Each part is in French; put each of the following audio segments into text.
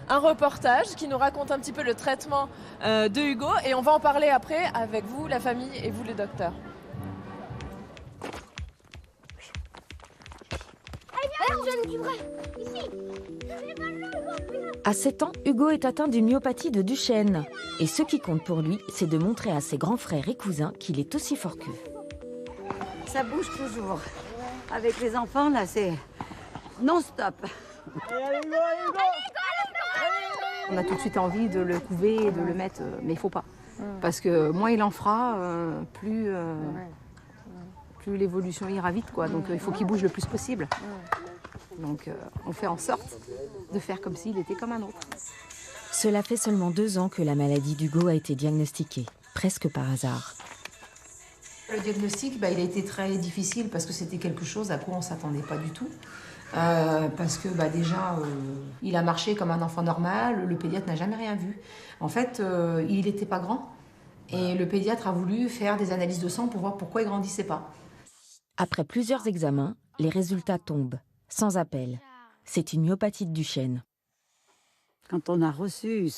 un reportage qui nous raconte un petit peu le traitement de Hugo. Et on va en parler après avec vous, la famille, et vous, les docteurs. À 7 ans, Hugo est atteint d'une myopathie de Duchenne. Et ce qui compte pour lui, c'est de montrer à ses grands frères et cousins qu'il est aussi fort qu'eux. Ça bouge toujours. Avec les enfants, là, c'est non-stop. On a tout de suite envie de le couver et de le mettre, mais il ne faut pas. Parce que moins il en fera, plus l'évolution ira vite, quoi. Donc il faut qu'il bouge le plus possible. Donc on fait en sorte de faire comme s'il était comme un autre. Cela fait seulement 2 ans que la maladie d'Hugo a été diagnostiquée, presque par hasard. Le diagnostic, il a été très difficile parce que c'était quelque chose à quoi on ne s'attendait pas du tout. Parce que déjà, il a marché comme un enfant normal, le pédiatre n'a jamais rien vu. En fait, il n'était pas grand et le pédiatre a voulu faire des analyses de sang pour voir pourquoi il ne grandissait pas. Après plusieurs examens, les résultats tombent, sans appel. C'est une myopathie de Duchenne. Quand on a reçu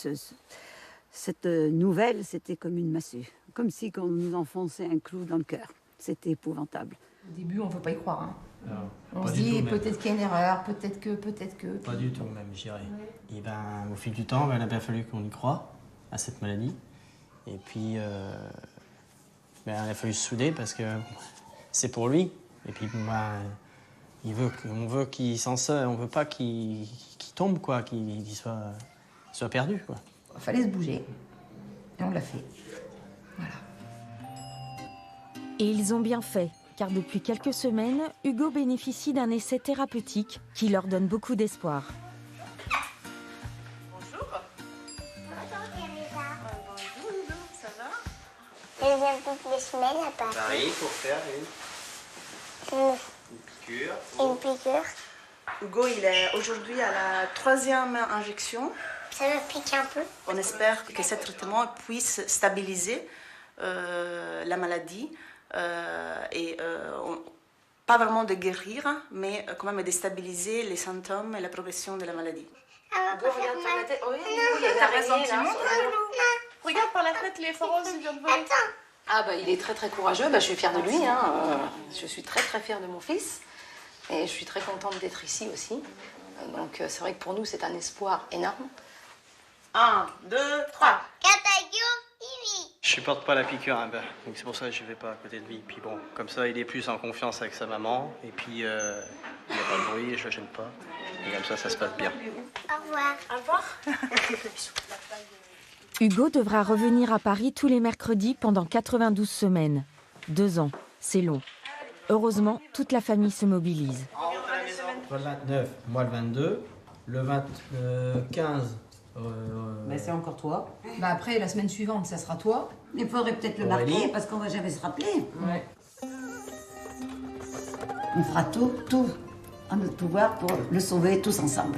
cette nouvelle, c'était comme une massue. Comme si on nous enfonçait un clou dans le cœur. C'était épouvantable. Au début, on ne veut pas y croire. Hein. Non, on se dit peut-être qu'il y a une erreur, peut-être que... Pas du tout même, je dirais. Et au fil du temps, il a bien fallu qu'on y croie à cette maladie. Et puis, il a fallu se souder parce que c'est pour lui. Et puis, on veut qu'il s'en sorte, on veut pas qu'il tombe, quoi, qu'il soit perdu, quoi. Il fallait se bouger. Et on l'a fait. Voilà. Et ils ont bien fait, car depuis quelques semaines, Hugo bénéficie d'un essai thérapeutique qui leur donne beaucoup d'espoir. Bonjour. Bonjour Hugo, ça va? Je viens toutes les semaines à Paris. Paris pour faire Une piqûre. une piqûre. Hugo, il est aujourd'hui à la 3e injection. Ça me pique un peu. On espère que ce traitement puisse stabiliser la maladie pas vraiment de guérir, mais quand même de stabiliser les symptômes et la progression de la maladie. Hugo, regarde par la tête. Oui, t'as raison. Regarde par la fenêtre, les foroses, ils viennent de voler. Ah il est très très courageux, je suis fière de lui. Je suis très très fière de mon fils. Et je suis très contente d'être ici aussi. Donc c'est vrai que pour nous, c'est un espoir énorme. 1, 2, 3. Je supporte pas la piqûre, donc c'est pour ça que je vais pas à côté de lui. Puis bon, comme ça, il est plus en confiance avec sa maman. Et puis, il n'y a pas de bruit, je le gêne pas. Et comme ça se passe bien. Au revoir. Au revoir. Hugo devra revenir à Paris tous les mercredis pendant 92 semaines. 2 ans, c'est long. Heureusement, toute la famille se mobilise. Toi le 29, moi le 22, le 15... C'est encore toi. Après, la semaine suivante, ça sera toi. Il faudrait peut-être le Aurélie. marquer parce qu'on va jamais se rappeler. Ouais. On fera tout en notre pouvoir pour le sauver tous ensemble.